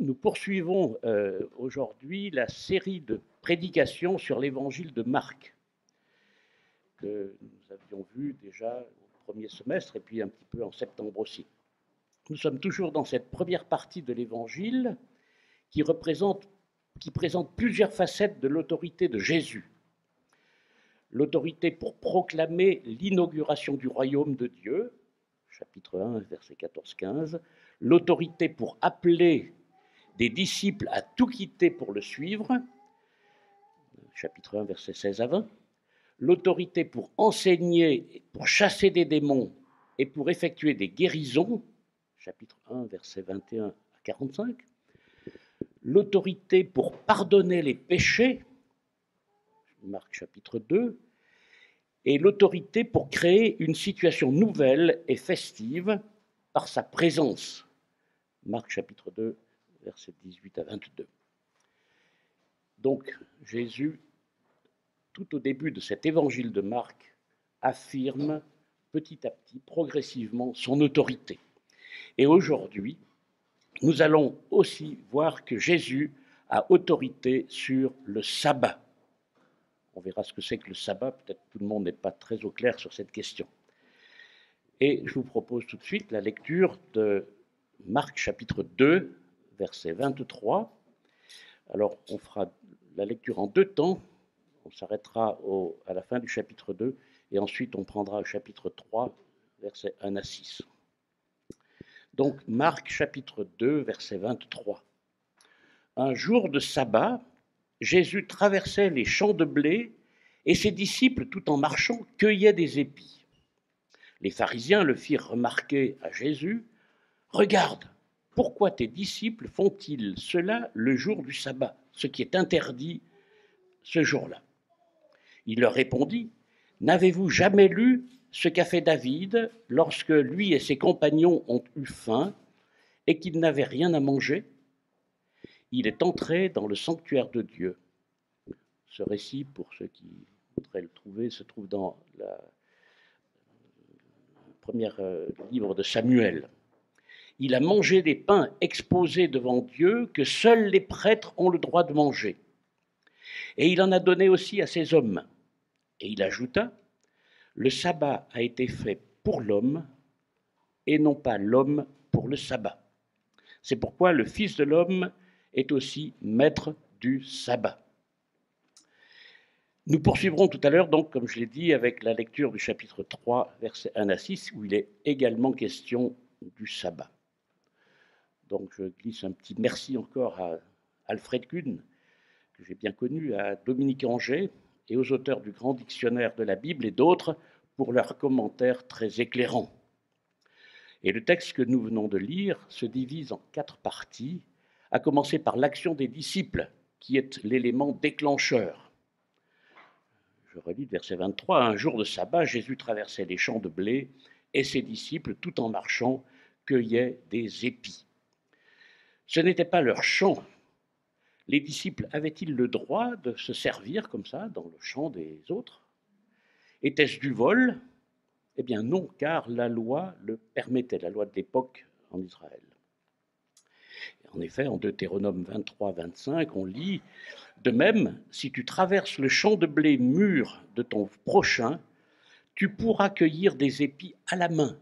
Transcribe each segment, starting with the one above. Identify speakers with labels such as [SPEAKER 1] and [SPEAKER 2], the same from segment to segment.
[SPEAKER 1] Nous poursuivons aujourd'hui la série de prédications sur l'évangile de Marc, que nous avions vu déjà au premier semestre et puis un petit peu en septembre aussi. Nous sommes toujours dans cette première partie de l'évangile qui présente plusieurs facettes de l'autorité de Jésus. L'autorité pour proclamer l'inauguration du royaume de Dieu, chapitre 1, verset 14-15, l'autorité pour appeler des disciples à tout quitter pour le suivre, chapitre 1, versets 16 à 20, l'autorité pour enseigner, pour chasser des démons et pour effectuer des guérisons, chapitre 1, versets 21 à 45, l'autorité pour pardonner les péchés, Marc chapitre 2, et l'autorité pour créer une situation nouvelle et festive par sa présence, Marc chapitre 2, versets 18 à 22. Donc, Jésus, tout au début de cet évangile de Marc, affirme petit à petit, progressivement, son autorité. Et aujourd'hui, nous allons aussi voir que Jésus a autorité sur le sabbat. On verra ce que c'est que le sabbat, peut-être tout le monde n'est pas très au clair sur cette question. Et je vous propose tout de suite la lecture de Marc chapitre 2, verset 23. Alors, on fera la lecture en deux temps. On s'arrêtera à la fin du chapitre 2 et ensuite on prendra le chapitre 3, versets 1 à 6. Donc, Marc chapitre 2, verset 23. Un jour de sabbat, Jésus traversait les champs de blé et ses disciples, tout en marchant, cueillaient des épis. Les pharisiens le firent remarquer à Jésus. « Regarde, pourquoi tes disciples font-ils cela le jour du sabbat, ce qui est interdit ce jour-là » Il leur répondit, « N'avez-vous jamais lu ce qu'a fait David lorsque lui et ses compagnons ont eu faim et qu'ils n'avaient rien à manger ? Il est entré dans le sanctuaire de Dieu. » Ce récit, pour ceux qui voudraient le trouver, se trouve dans le premier livre de Samuel. Il a mangé des pains exposés devant Dieu que seuls les prêtres ont le droit de manger. Et il en a donné aussi à ses hommes. Et il ajouta, « Le sabbat a été fait pour l'homme et non pas l'homme pour le sabbat. C'est pourquoi le Fils de l'homme est aussi maître du sabbat. » Nous poursuivrons tout à l'heure, donc, comme je l'ai dit, avec la lecture du chapitre 3, versets 1 à 6, où il est également question du sabbat. Donc, je glisse un petit merci encore à Alfred Kuhn, que j'ai bien connu, à Dominique Angers et aux auteurs du Grand Dictionnaire de la Bible et d'autres pour leurs commentaires très éclairants. Et le texte que nous venons de lire se divise en 4 parties, à commencer par l'action des disciples, qui est l'élément déclencheur. Je relis le verset 23. Un jour de sabbat, Jésus traversait les champs de blé et ses disciples, tout en marchant, cueillaient des épis. Ce n'était pas leur champ. Les disciples avaient-ils le droit de se servir comme ça dans le champ des autres ? Était-ce du vol ? Eh bien non, car la loi le permettait, la loi de l'époque en Israël. En effet, en Deutéronome 23, 25, on lit « De même, si tu traverses le champ de blé mûr de ton prochain, tu pourras cueillir des épis à la main,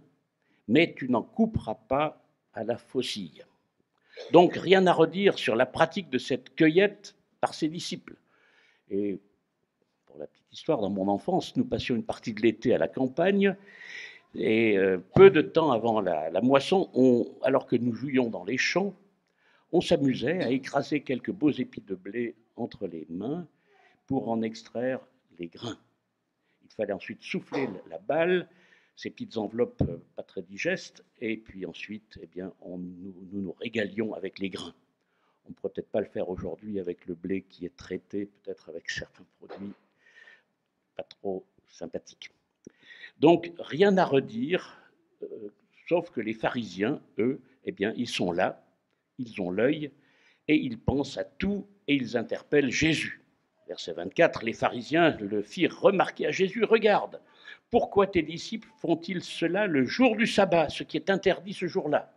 [SPEAKER 1] mais tu n'en couperas pas à la faucille. » Donc, rien à redire sur la pratique de cette cueillette par ses disciples. Et pour la petite histoire, dans mon enfance, nous passions une partie de l'été à la campagne, et peu de temps avant la moisson, alors que nous jouions dans les champs, on s'amusait à écraser quelques beaux épis de blé entre les mains pour en extraire les grains. Il fallait ensuite souffler la balle, ces petites enveloppes pas très digestes, et puis ensuite, eh bien, nous nous régalions avec les grains. On ne pourrait peut-être pas le faire aujourd'hui avec le blé qui est traité, peut-être avec certains produits pas trop sympathiques. Donc, rien à redire, sauf que les pharisiens, eux, eh bien, ils sont là, ils ont l'œil, et ils pensent à tout, et ils interpellent Jésus. Verset 24, les pharisiens le firent remarquer à Jésus, « Regarde, pourquoi tes disciples font-ils cela le jour du sabbat, ce qui est interdit ce jour-là »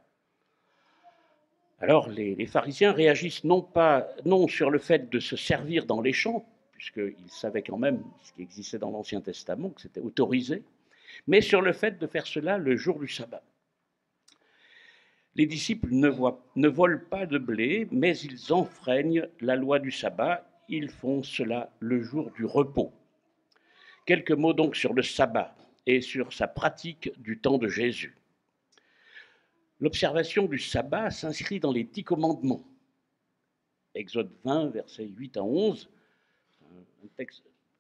[SPEAKER 1] Alors les pharisiens réagissent non sur le fait de se servir dans les champs, puisqu'ils savaient quand même ce qui existait dans l'Ancien Testament, que c'était autorisé, mais sur le fait de faire cela le jour du sabbat. Les disciples ne volent pas de blé, mais ils enfreignent la loi du sabbat. Ils font cela le jour du repos. Quelques mots donc sur le sabbat et sur sa pratique du temps de Jésus. L'observation du sabbat s'inscrit dans les 10 commandements. Exode 20, versets 8 à 11,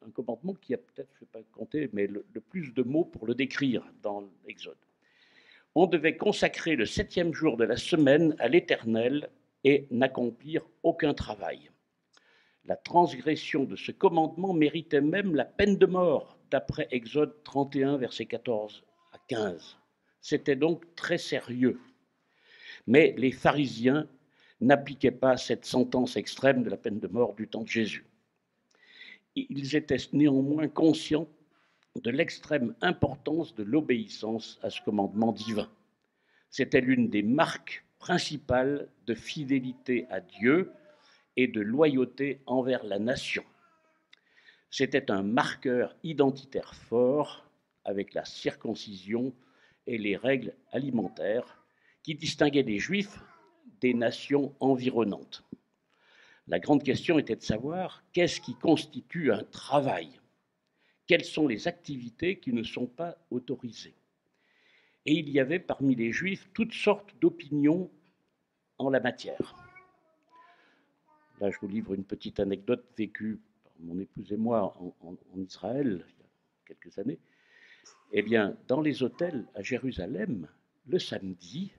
[SPEAKER 1] un commandement qui a peut-être, je ne vais pas compter, mais le plus de mots pour le décrire dans l'Exode. On devait consacrer le 7e jour de la semaine à l'Éternel et n'accomplir aucun travail. La transgression de ce commandement méritait même la peine de mort, d'après Exode 31, versets 14 à 15. C'était donc très sérieux. Mais les pharisiens n'appliquaient pas cette sentence extrême de la peine de mort du temps de Jésus. Ils étaient néanmoins conscients de l'extrême importance de l'obéissance à ce commandement divin. C'était l'une des marques principales de fidélité à Dieu et de loyauté envers la nation. C'était un marqueur identitaire fort avec la circoncision et les règles alimentaires qui distinguaient les Juifs des nations environnantes. La grande question était de savoir qu'est-ce qui constitue un travail ? Quelles sont les activités qui ne sont pas autorisées ? Et il y avait parmi les Juifs toutes sortes d'opinions en la matière. Là, je vous livre une petite anecdote vécue par mon épouse et moi en Israël il y a quelques années. Eh bien, dans les hôtels à Jérusalem, le samedi,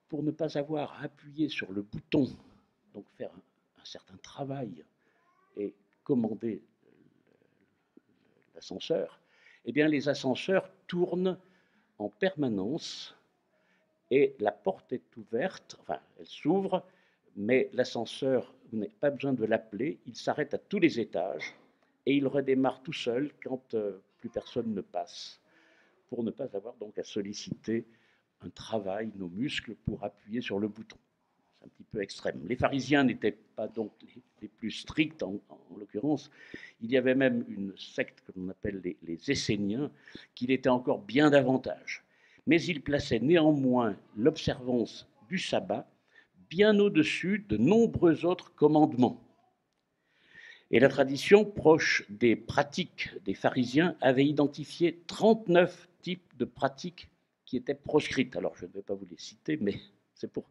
[SPEAKER 1] pour ne pas avoir à appuyer sur le bouton, donc faire un certain travail et commander l'ascenseur, eh bien, les ascenseurs tournent en permanence et la porte est ouverte, enfin, elle s'ouvre, mais l'ascenseur, vous n'avez pas besoin de l'appeler, il s'arrête à tous les étages et il redémarre tout seul quand plus personne ne passe, pour ne pas avoir donc à solliciter un travail, nos muscles, pour appuyer sur le bouton. C'est un petit peu extrême. Les pharisiens n'étaient pas donc les plus stricts, en l'occurrence. Il y avait même une secte que l'on appelle les Esséniens, qui l'était encore bien davantage. Mais ils plaçaient néanmoins l'observance du sabbat bien au-dessus de nombreux autres commandements. Et la tradition proche des pratiques des pharisiens avait identifié 39 types de pratiques qui étaient proscrites. Alors je ne vais pas vous les citer, mais c'est pour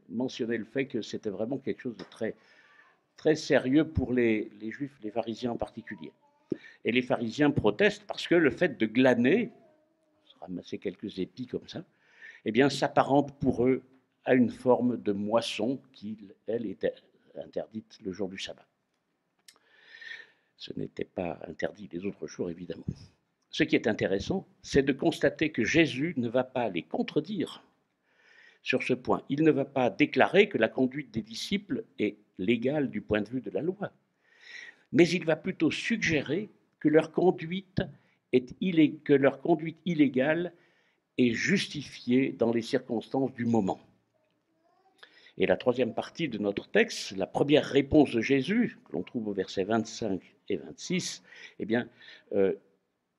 [SPEAKER 1] mentionner le fait que c'était vraiment quelque chose de très, très sérieux pour les Juifs, les pharisiens en particulier. Et les pharisiens protestent parce que le fait de glaner, ramasser quelques épis comme ça, eh bien, s'apparente pour eux à une forme de moisson qui, elle, était interdite le jour du sabbat. Ce n'était pas interdit les autres jours, évidemment. Ce qui est intéressant, c'est de constater que Jésus ne va pas les contredire sur ce point. Il ne va pas déclarer que la conduite des disciples est légale du point de vue de la loi, mais il va plutôt suggérer que leur conduite illégale est justifiée dans les circonstances du moment. Et la troisième partie de notre texte, la première réponse de Jésus, que l'on trouve au verset 25 et 26, eh bien,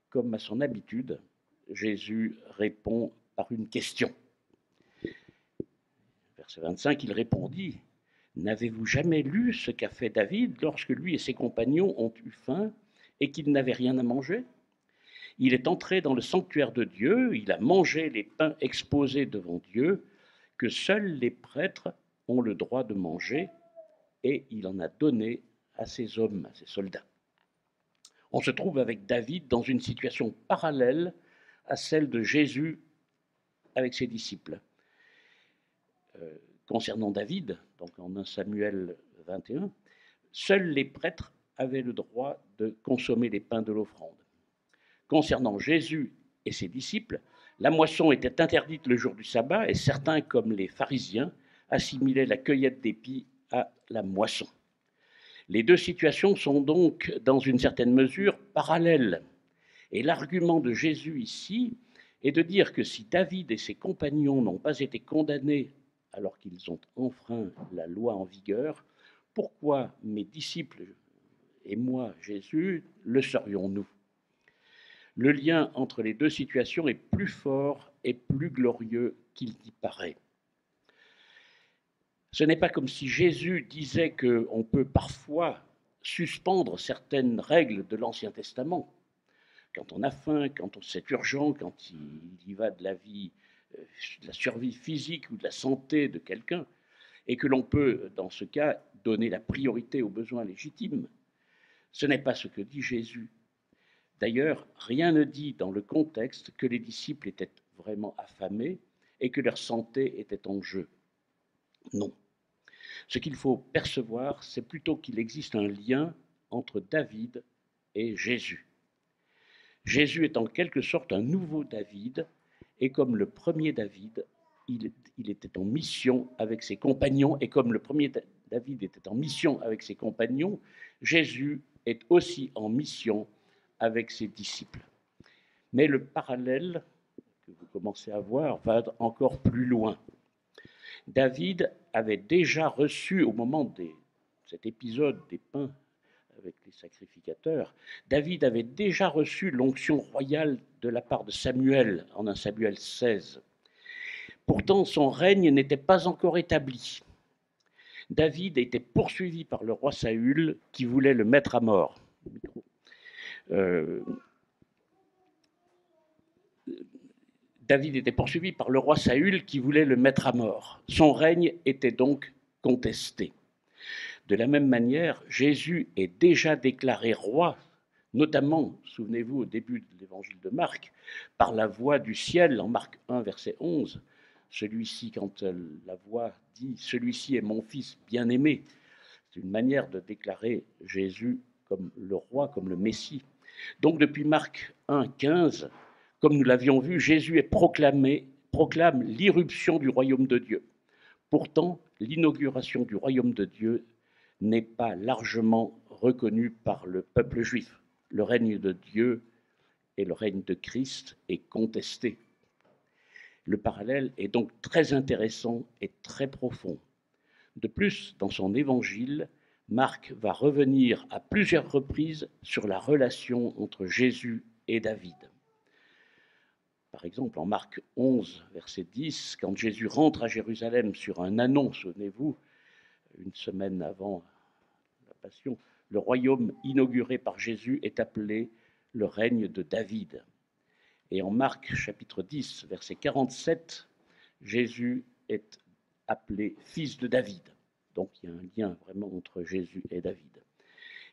[SPEAKER 1] comme à son habitude, Jésus répond par une question. Verset 25, il répondit, « N'avez-vous jamais lu ce qu'a fait David lorsque lui et ses compagnons ont eu faim et qu'ils n'avaient rien à manger ? Il est entré dans le sanctuaire de Dieu, il a mangé les pains exposés devant Dieu, que seuls les prêtres ont le droit de manger, et il en a donné à ses hommes, à ses soldats. » On se trouve avec David dans une situation parallèle à celle de Jésus avec ses disciples. Concernant David, donc en 1 Samuel 21, seuls les prêtres avaient le droit de consommer les pains de l'offrande. Concernant Jésus et ses disciples, la moisson était interdite le jour du sabbat et certains, comme les pharisiens, assimilaient la cueillette d'épis à la moisson. Les deux situations sont donc, dans une certaine mesure, parallèles. Et l'argument de Jésus ici est de dire que si David et ses compagnons n'ont pas été condamnés alors qu'ils ont enfreint la loi en vigueur, pourquoi mes disciples et moi, Jésus, le serions-nous? Le lien entre les deux situations est plus fort et plus glorieux qu'il n'y paraît. Ce n'est pas comme si Jésus disait qu'on peut parfois suspendre certaines règles de l'Ancien Testament. Quand on a faim, quand c'est urgent, quand il y va de la vie, de la survie physique ou de la santé de quelqu'un, et que l'on peut, dans ce cas, donner la priorité aux besoins légitimes. Ce n'est pas ce que dit Jésus. D'ailleurs, rien ne dit dans le contexte que les disciples étaient vraiment affamés et que leur santé était en jeu. Non. Ce qu'il faut percevoir, c'est plutôt qu'il existe un lien entre David et Jésus. Jésus est en quelque sorte un nouveau David, et comme le premier David, il était en mission avec ses compagnons, et comme le premier David était en mission avec ses compagnons, Jésus est aussi en mission avec ses disciples. Mais le parallèle que vous commencez à voir va encore plus loin. David avait déjà reçu, au moment de cet épisode des pains avec les sacrificateurs, David avait déjà reçu l'onction royale de la part de Samuel, en 1 Samuel 16. Pourtant, son règne n'était pas encore établi. David était poursuivi par le roi Saül qui voulait le mettre à mort. David était poursuivi par le roi Saül qui voulait le mettre à mort. Son règne était donc contesté. De la même manière, Jésus est déjà déclaré roi, notamment, souvenez-vous, au début de l'évangile de Marc, par la voix du ciel, en Marc 1, verset 11. Celui-ci, quand la voix dit « Celui-ci est mon fils bien-aimé », c'est une manière de déclarer Jésus comme le roi, comme le Messie. Donc depuis Marc 1, 15, comme nous l'avions vu, Jésus proclame l'irruption du royaume de Dieu. Pourtant, l'inauguration du royaume de Dieu n'est pas largement reconnue par le peuple juif. Le règne de Dieu et le règne de Christ est contesté. Le parallèle est donc très intéressant et très profond. De plus, dans son évangile, Marc va revenir à plusieurs reprises sur la relation entre Jésus et David. Par exemple, en Marc 11, verset 10, quand Jésus rentre à Jérusalem sur un ânon, souvenez-vous, une semaine avant la Passion, le royaume inauguré par Jésus est appelé le règne de David. Et en Marc chapitre 10, verset 47, Jésus est appelé fils de David. Donc il y a un lien vraiment entre Jésus et David.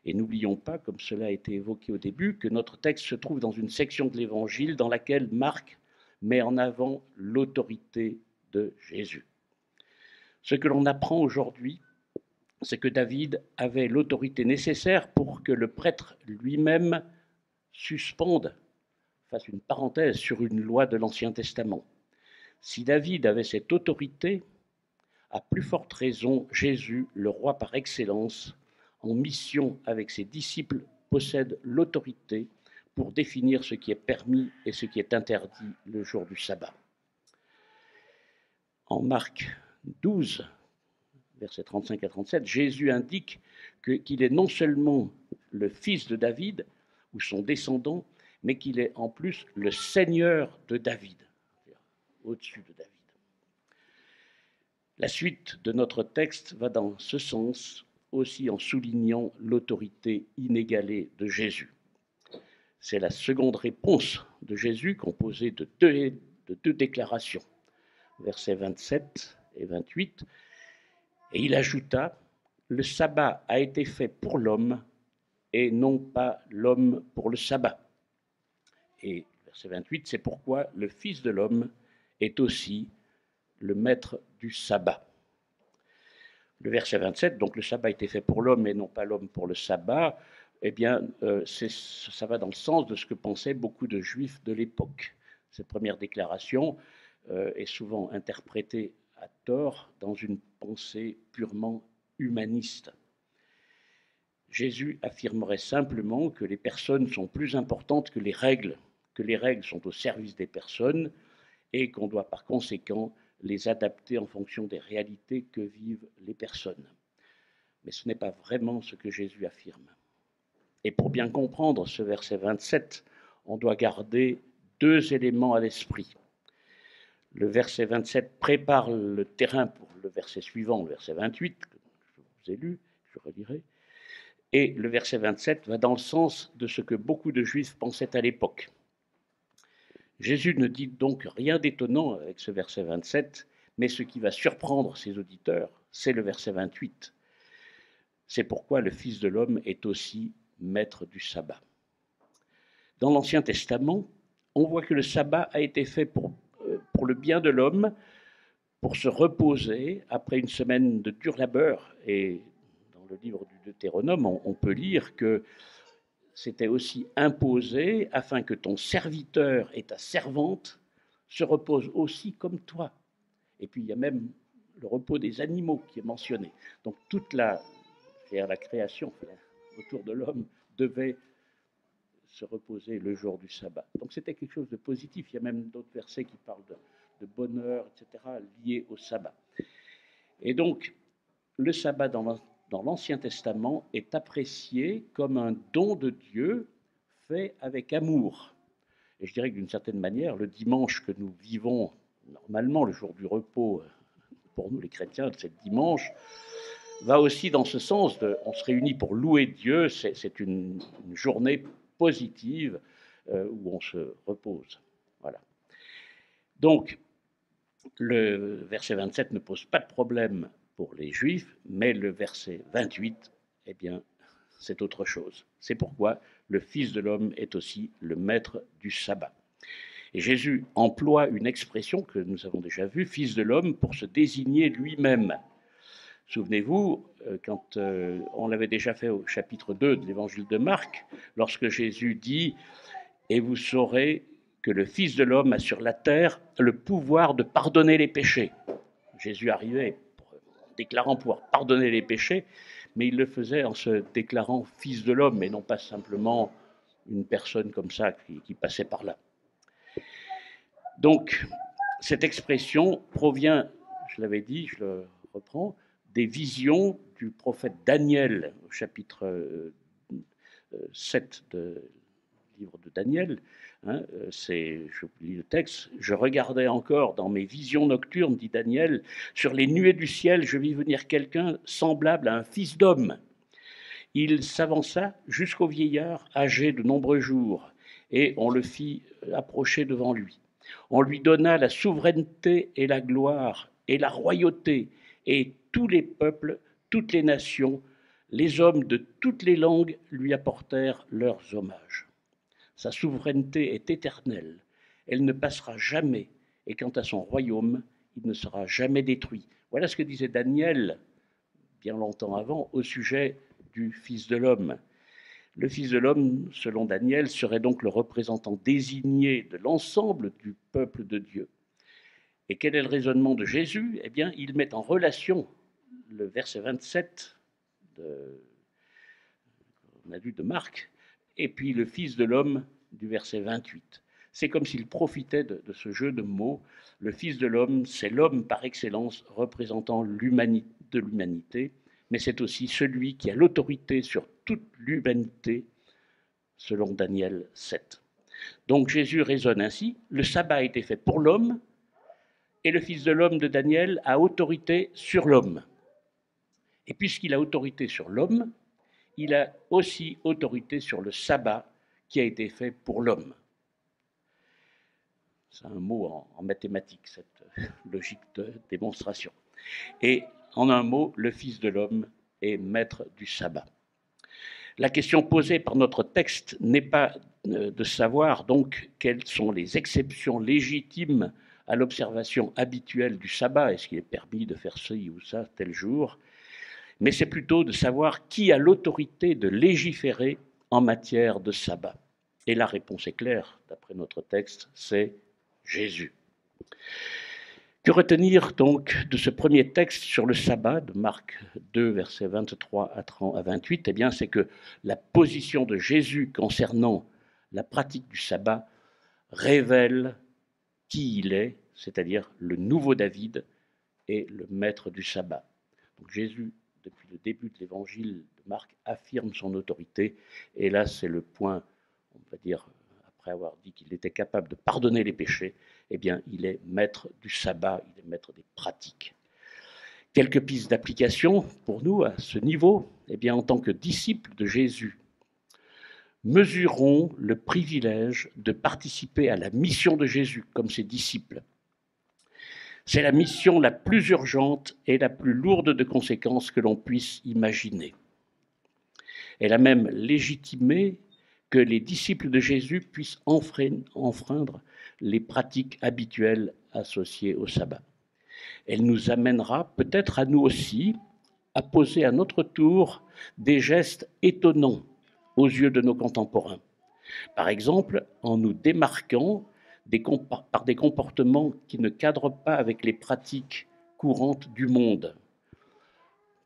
[SPEAKER 1] Et n'oublions pas, comme cela a été évoqué au début, que notre texte se trouve dans une section de l'Évangile dans laquelle Marc met en avant l'autorité de Jésus. Ce que l'on apprend aujourd'hui, c'est que David avait l'autorité nécessaire pour que le prêtre lui-même suspende, fasse une parenthèse sur une loi de l'Ancien Testament. Si David avait cette autorité, à plus forte raison, Jésus, le roi par excellence, en mission avec ses disciples, possède l'autorité pour définir ce qui est permis et ce qui est interdit le jour du sabbat. En Marc 12, versets 35 à 37, Jésus indique qu'il est non seulement le fils de David, ou son descendant, mais qu'il est en plus le Seigneur de David, au-dessus de David. La suite de notre texte va dans ce sens, aussi en soulignant l'autorité inégalée de Jésus. C'est la seconde réponse de Jésus, composée de deux déclarations, versets 27 et 28. Et il ajouta, « Le sabbat a été fait pour l'homme et non pas l'homme pour le sabbat. » Et verset 28, c'est pourquoi le Fils de l'homme est aussi le maître du sabbat. Le verset 27, donc le sabbat a été fait pour l'homme et non pas l'homme pour le sabbat, eh bien, ça va dans le sens de ce que pensaient beaucoup de juifs de l'époque. Cette première déclaration est souvent interprétée à tort dans une pensée purement humaniste. Jésus affirmerait simplement que les personnes sont plus importantes que les règles sont au service des personnes et qu'on doit par conséquent les adapter en fonction des réalités que vivent les personnes. Mais ce n'est pas vraiment ce que Jésus affirme. Et pour bien comprendre ce verset 27, on doit garder deux éléments à l'esprit. Le verset 27 prépare le terrain pour le verset suivant, le verset 28, que je vous ai lu, je relirai. Et le verset 27 va dans le sens de ce que beaucoup de Juifs pensaient à l'époque. Jésus ne dit donc rien d'étonnant avec ce verset 27, mais ce qui va surprendre ses auditeurs, c'est le verset 28. C'est pourquoi le Fils de l'homme est aussi maître du sabbat. Dans l'Ancien Testament, on voit que le sabbat a été fait pour le bien de l'homme, pour se reposer après une semaine de dur labeur. Et dans le livre du Deutéronome, on peut lire que c'était aussi imposé afin que ton serviteur et ta servante se reposent aussi comme toi. Et puis il y a même le repos des animaux qui est mentionné. Donc toute la création autour de l'homme devait se reposer le jour du sabbat. Donc c'était quelque chose de positif. Il y a même d'autres versets qui parlent de bonheur, etc., liés au sabbat. Et donc le sabbat dans l'Ancien Testament est apprécié comme un don de Dieu fait avec amour. Et je dirais que d'une certaine manière, le dimanche que nous vivons normalement, le jour du repos pour nous les chrétiens, c'est le dimanche, va aussi dans ce sens on se réunit pour louer Dieu, c'est une journée positive où on se repose. Voilà. Donc, le verset 27 ne pose pas de problème pour les Juifs, mais le verset 28, eh bien, c'est autre chose. C'est pourquoi le Fils de l'homme est aussi le maître du sabbat. Et Jésus emploie une expression que nous avons déjà vue, Fils de l'homme, pour se désigner lui-même. Souvenez-vous, quand on l'avait déjà fait au chapitre 2 de l'évangile de Marc, lorsque Jésus dit « Et vous saurez que le Fils de l'homme a sur la terre le pouvoir de pardonner les péchés. » Jésus arrivait en déclarant pouvoir pardonner les péchés, mais il le faisait en se déclarant Fils de l'homme, et non pas simplement une personne comme ça qui passait par là. Donc, cette expression provient, je l'avais dit, je le reprends, des visions du prophète Daniel, au chapitre 7 du livre de Daniel. Je lis le texte. « Je regardais encore dans mes visions nocturnes, dit Daniel, sur les nuées du ciel, je vis venir quelqu'un semblable à un fils d'homme. Il s'avança jusqu'au vieillard, âgé de nombreux jours, et on le fit approcher devant lui. On lui donna la souveraineté et la gloire et la royauté, et tous les peuples, toutes les nations, les hommes de toutes les langues lui apportèrent leurs hommages. Sa souveraineté est éternelle, elle ne passera jamais, et quant à son royaume, il ne sera jamais détruit. » Voilà ce que disait Daniel, bien longtemps avant, au sujet du Fils de l'homme. Le Fils de l'homme, selon Daniel, serait donc le représentant désigné de l'ensemble du peuple de Dieu. Et quel est le raisonnement de Jésus ? Eh bien, il met en relation le verset 27 on a lu de Marc, et puis le Fils de l'homme du verset 28. C'est comme s'il profitait de ce jeu de mots. Le Fils de l'homme, c'est l'homme par excellence représentant l'humanité, mais c'est aussi celui qui a l'autorité sur toute l'humanité, selon Daniel 7. Donc Jésus raisonne ainsi, le sabbat a été fait pour l'homme, et le Fils de l'homme de Daniel a autorité sur l'homme. Et puisqu'il a autorité sur l'homme, il a aussi autorité sur le sabbat qui a été fait pour l'homme. C'est un mot en mathématiques, cette logique de démonstration. Et en un mot, le Fils de l'homme est maître du sabbat. La question posée par notre texte n'est pas de savoir donc quelles sont les exceptions légitimes à l'observation habituelle du sabbat, est-ce qu'il est permis de faire ci ou ça tel jour, mais c'est plutôt de savoir qui a l'autorité de légiférer en matière de sabbat. Et la réponse est claire, d'après notre texte, c'est Jésus. Que retenir donc de ce premier texte sur le sabbat, de Marc 2, versets 23 à 28 ? Eh bien, c'est que la position de Jésus concernant la pratique du sabbat révèle qui il est, c'est-à-dire le nouveau David et le maître du sabbat. Donc Jésus, depuis le début de l'évangile de Marc, affirme son autorité, et là c'est le point, on va dire, après avoir dit qu'il était capable de pardonner les péchés, eh bien il est maître du sabbat, il est maître des pratiques. Quelques pistes d'application pour nous à ce niveau, eh bien en tant que disciples de Jésus, mesurons le privilège de participer à la mission de Jésus comme ses disciples. C'est la mission la plus urgente et la plus lourde de conséquences que l'on puisse imaginer. Elle a même légitimé que les disciples de Jésus puissent enfreindre les pratiques habituelles associées au sabbat. Elle nous amènera peut-être à nous aussi à poser à notre tour des gestes étonnants aux yeux de nos contemporains. Par exemple, en nous démarquant par des comportements qui ne cadrent pas avec les pratiques courantes du monde.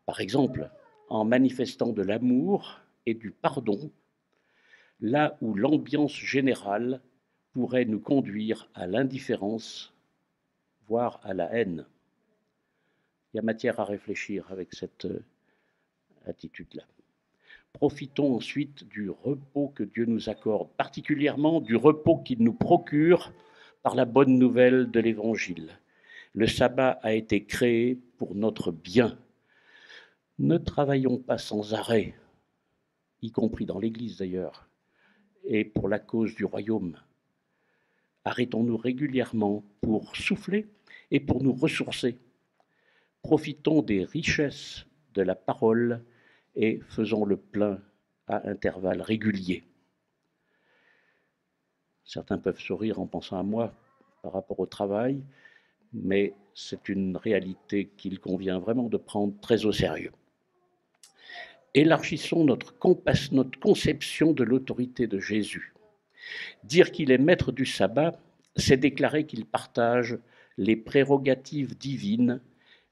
[SPEAKER 1] Par exemple, en manifestant de l'amour et du pardon, là où l'ambiance générale pourrait nous conduire à l'indifférence, voire à la haine. Il y a matière à réfléchir avec cette attitude-là. Profitons ensuite du repos que Dieu nous accorde, particulièrement du repos qu'il nous procure par la bonne nouvelle de l'Évangile. Le sabbat a été créé pour notre bien. Ne travaillons pas sans arrêt, y compris dans l'Église d'ailleurs, et pour la cause du royaume. Arrêtons-nous régulièrement pour souffler et pour nous ressourcer. Profitons des richesses de la parole et faisons le plein à intervalles réguliers. Certains peuvent sourire en pensant à moi par rapport au travail, mais c'est une réalité qu'il convient vraiment de prendre très au sérieux. Élargissons notre conception de l'autorité de Jésus. Dire qu'il est maître du sabbat, c'est déclarer qu'il partage les prérogatives divines,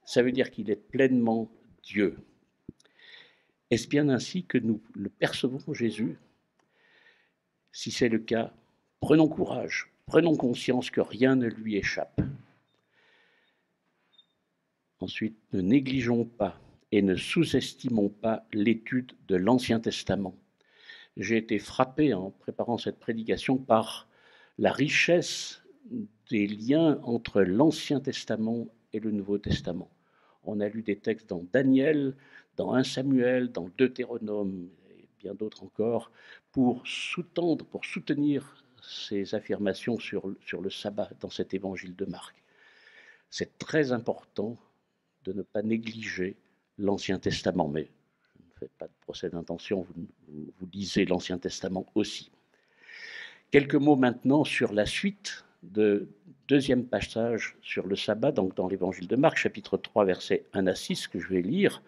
[SPEAKER 1] ça veut dire qu'il est pleinement Dieu. Est-ce bien ainsi que nous le percevons, Jésus? Si c'est le cas, prenons courage, prenons conscience que rien ne lui échappe. Ensuite, ne négligeons pas et ne sous-estimons pas l'étude de l'Ancien Testament. J'ai été frappé en préparant cette prédication par la richesse des liens entre l'Ancien Testament et le Nouveau Testament. On a lu des textes dans Daniel, dans 1 Samuel, dans Deutéronome et bien d'autres encore, pour soutenir ces affirmations sur le sabbat dans cet évangile de Marc. C'est très important de ne pas négliger l'Ancien Testament, mais je ne fais pas de procès d'intention, vous lisez l'Ancien Testament aussi. Quelques mots maintenant sur la suite de deuxième passage sur le sabbat, donc dans l'évangile de Marc, chapitre 3, versets 1 à 6, que je vais lire.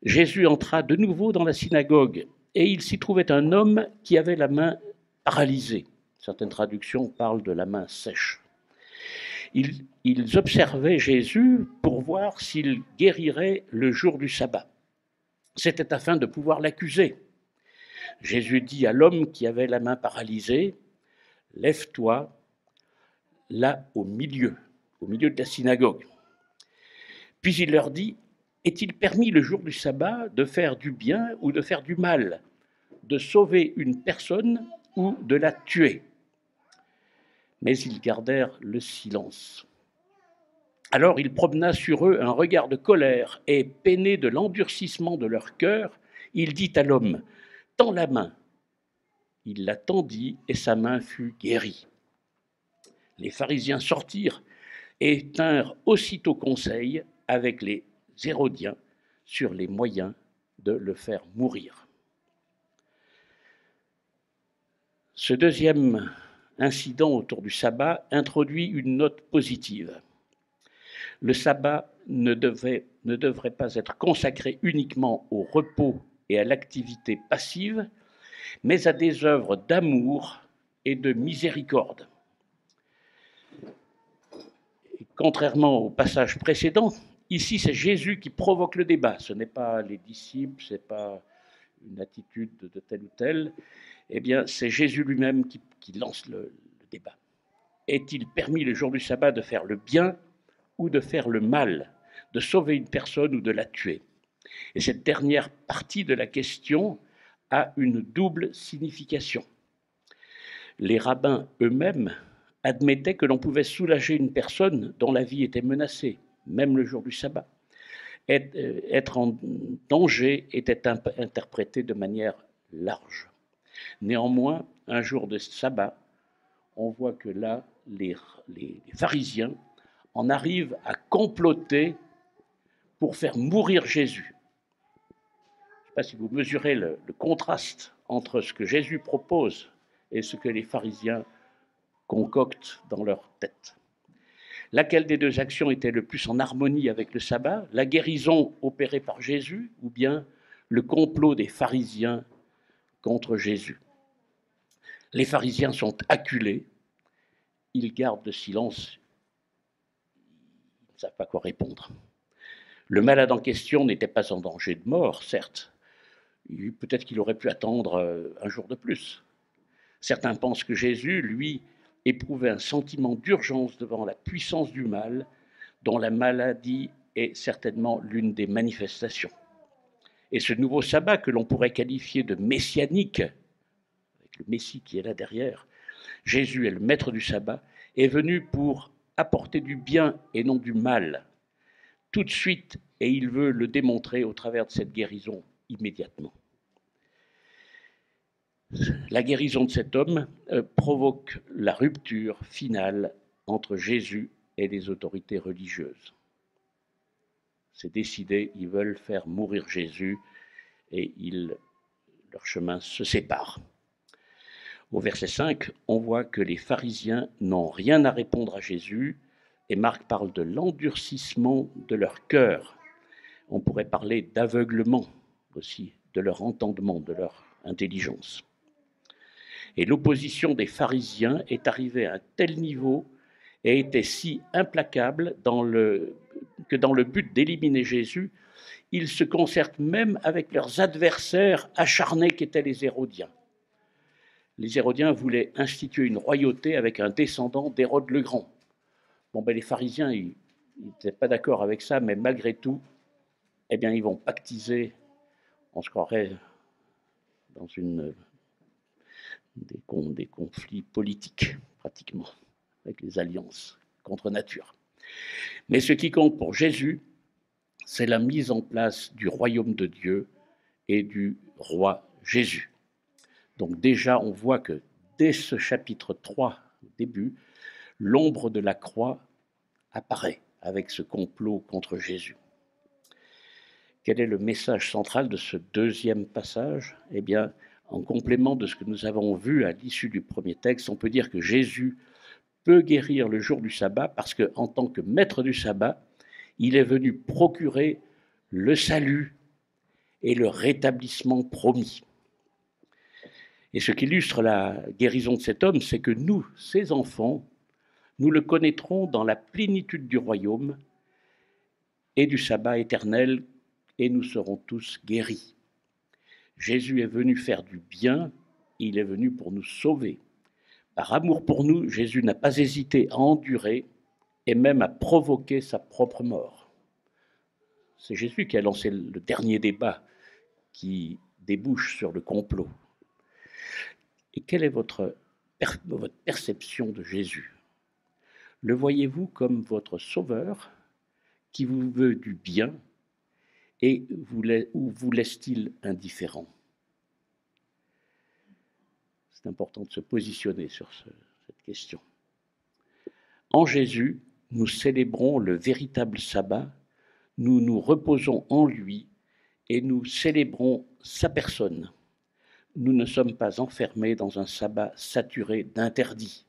[SPEAKER 1] Jésus entra de nouveau dans la synagogue, et il s'y trouvait un homme qui avait la main paralysée. Certaines traductions parlent de la main sèche. Ils observaient Jésus pour voir s'il guérirait le jour du sabbat. C'était afin de pouvoir l'accuser. Jésus dit à l'homme qui avait la main paralysée, « Lève-toi, là au milieu de la synagogue. » Puis il leur dit, « Est-il permis le jour du sabbat de faire du bien ou de faire du mal, de sauver une personne ou de la tuer ?» Mais ils gardèrent le silence. Alors il promena sur eux un regard de colère et, peiné de l'endurcissement de leur cœur, il dit à l'homme, « Tends la main. » Il la tendit et sa main fut guérie. Les pharisiens sortirent et tinrent aussitôt conseil avec les Hérodiens sur les moyens de le faire mourir. Ce deuxième incident autour du sabbat introduit une note positive. Le sabbat ne devrait pas être consacré uniquement au repos et à l'activité passive, mais à des œuvres d'amour et de miséricorde. Et contrairement au passage précédent, ici c'est Jésus qui provoque le débat, ce n'est pas les disciples, ce n'est pas une attitude de tel ou tel, eh bien c'est Jésus lui-même qui lance le débat. est-il permis le jour du sabbat de faire le bien ou de faire le mal, de sauver une personne ou de la tuer? Et cette dernière partie de la question a une double signification. Les rabbins eux-mêmes admettaient que l'on pouvait soulager une personne dont la vie était menacée, même le jour du sabbat. Être en danger était interprété de manière large. Néanmoins, un jour de sabbat, on voit que là, les pharisiens en arrivent à comploter pour faire mourir Jésus. Je ne sais pas si vous mesurez le contraste entre ce que Jésus propose et ce que les pharisiens concoctent dans leur tête. Laquelle des deux actions était le plus en harmonie avec le sabbat? La guérison opérée par Jésus ou bien le complot des pharisiens contre Jésus? Les pharisiens sont acculés, ils gardent le silence, ils ne savent pas quoi répondre. Le malade en question n'était pas en danger de mort, certes. Peut-être qu'il aurait pu attendre un jour de plus. Certains pensent que Jésus, lui, éprouvait un sentiment d'urgence devant la puissance du mal, dont la maladie est certainement l'une des manifestations. Et ce nouveau sabbat, que l'on pourrait qualifier de messianique, avec le Messie qui est là derrière, Jésus est le maître du sabbat, est venu pour apporter du bien et non du mal, tout de suite, et il veut le démontrer au travers de cette guérison immédiatement. La guérison de cet homme provoque la rupture finale entre Jésus et les autorités religieuses. C'est décidé, ils veulent faire mourir Jésus et leur chemin se sépare. Au verset 5, on voit que les pharisiens n'ont rien à répondre à Jésus et Marc parle de l'endurcissement de leur cœur. On pourrait parler d'aveuglement aussi, de leur entendement, de leur intelligence. Et l'opposition des pharisiens est arrivée à un tel niveau et était si implacable que dans le but d'éliminer Jésus, ils se concertent même avec leurs adversaires acharnés qu'étaient les Hérodiens. Les Hérodiens voulaient instituer une royauté avec un descendant d'Hérode le Grand. Les pharisiens, ils n'étaient pas d'accord avec ça, mais malgré tout, ils vont pactiser, on se croirait dans des conflits politiques, pratiquement, avec les alliances contre nature. Mais ce qui compte pour Jésus, c'est la mise en place du royaume de Dieu et du roi Jésus. Donc déjà, on voit que dès ce chapitre 3, au début, l'ombre de la croix apparaît avec ce complot contre Jésus. Quel est le message central de ce deuxième passage? En complément de ce que nous avons vu à l'issue du premier texte, on peut dire que Jésus peut guérir le jour du sabbat parce qu'en tant que maître du sabbat, il est venu procurer le salut et le rétablissement promis. Et ce qu'illustre la guérison de cet homme, c'est que nous, ses enfants, nous le connaîtrons dans la plénitude du royaume et du sabbat éternel, et nous serons tous guéris. Jésus est venu faire du bien, il est venu pour nous sauver. Par amour pour nous, Jésus n'a pas hésité à endurer et même à provoquer sa propre mort. C'est Jésus qui a lancé le dernier débat qui débouche sur le complot. Et quelle est votre perception de Jésus? Le voyez-vous comme votre sauveur qui vous veut du bien et vous laisse-t-il indifférent? C'est important de se positionner sur cette question. En Jésus, nous célébrons le véritable sabbat, nous nous reposons en lui et nous célébrons sa personne. Nous ne sommes pas enfermés dans un sabbat saturé d'interdits.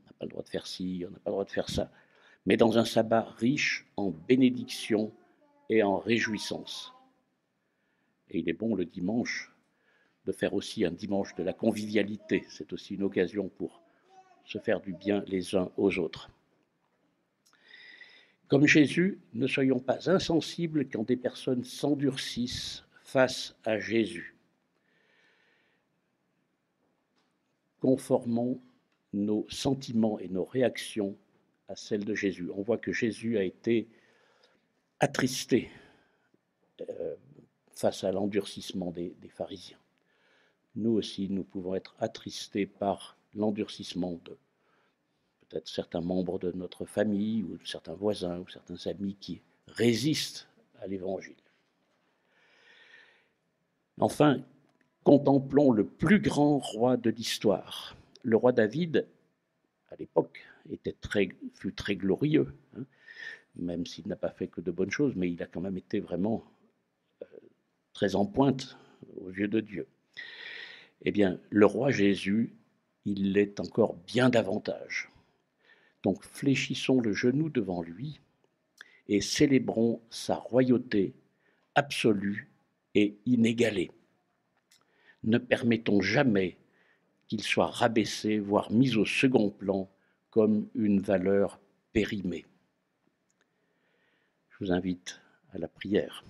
[SPEAKER 1] On n'a pas le droit de faire ci, on n'a pas le droit de faire ça, mais dans un sabbat riche en bénédictions et en réjouissance. Et il est bon le dimanche de faire aussi un dimanche de la convivialité. C'est aussi une occasion pour se faire du bien les uns aux autres. Comme Jésus, ne soyons pas insensibles quand des personnes s'endurcissent face à Jésus. Conformons nos sentiments et nos réactions à celles de Jésus. On voit que Jésus a été attristé face à l'endurcissement des pharisiens. Nous aussi, nous pouvons être attristés par l'endurcissement de peut-être certains membres de notre famille ou certains voisins ou certains amis qui résistent à l'Évangile. Enfin, contemplons le plus grand roi de l'histoire. Le roi David, à l'époque, fut très glorieux, hein, même s'il n'a pas fait que de bonnes choses, mais il a quand même été vraiment très en pointe aux yeux de Dieu. Eh bien, le roi Jésus, il l'est encore bien davantage. Donc, fléchissons le genou devant lui et célébrons sa royauté absolue et inégalée. Ne permettons jamais qu'il soit rabaissé, voire mis au second plan comme une valeur périmée. Je vous invite à la prière.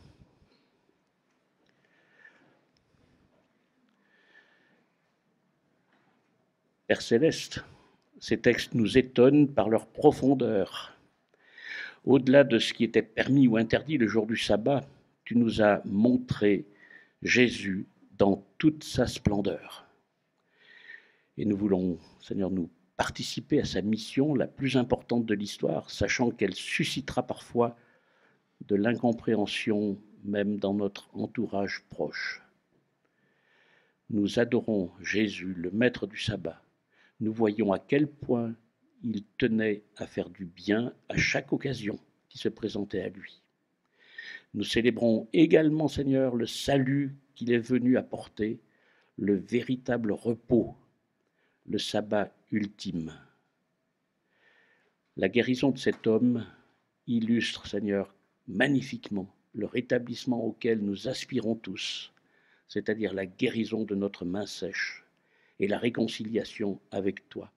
[SPEAKER 1] Père Céleste, ces textes nous étonnent par leur profondeur. Au-delà de ce qui était permis ou interdit le jour du sabbat, tu nous as montré Jésus dans toute sa splendeur. Et nous voulons, Seigneur, nous participer à sa mission la plus importante de l'histoire, sachant qu'elle suscitera parfois de l'incompréhension même dans notre entourage proche. Nous adorons Jésus, le maître du sabbat. Nous voyons à quel point il tenait à faire du bien à chaque occasion qui se présentait à lui. Nous célébrons également, Seigneur, le salut qu'il est venu apporter, le véritable repos, le sabbat ultime. La guérison de cet homme illustre, Seigneur, magnifiquement le rétablissement auquel nous aspirons tous, c'est-à-dire la guérison de notre main sèche et la réconciliation avec toi.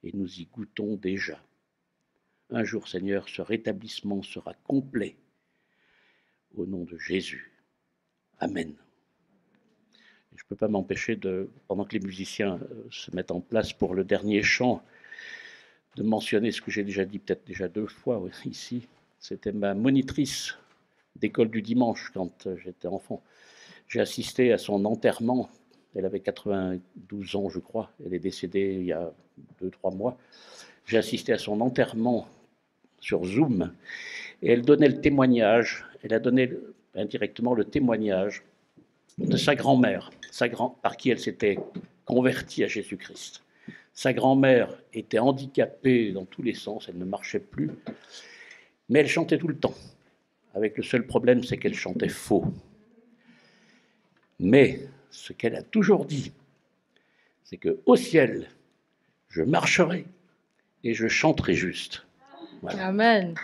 [SPEAKER 1] Et nous y goûtons déjà. Un jour, Seigneur, ce rétablissement sera complet. Au nom de Jésus. Amen. Je ne peux pas m'empêcher pendant que les musiciens se mettent en place pour le dernier chant, de mentionner ce que j'ai déjà dit peut-être déjà 2 fois ici. C'était ma monitrice d'école du dimanche quand j'étais enfant. J'ai assisté à son enterrement. Elle avait 92 ans, je crois. Elle est décédée il y a 2-3 mois. J'ai assisté à son enterrement sur Zoom. Et elle donnait le témoignage. Elle a donné indirectement le témoignage de sa grand-mère, par qui elle s'était convertie à Jésus-Christ. Sa grand-mère était handicapée dans tous les sens, elle ne marchait plus, mais elle chantait tout le temps. Avec le seul problème, c'est qu'elle chantait faux. Mais ce qu'elle a toujours dit, c'est qu'au ciel, je marcherai et je chanterai juste.
[SPEAKER 2] Voilà. Amen.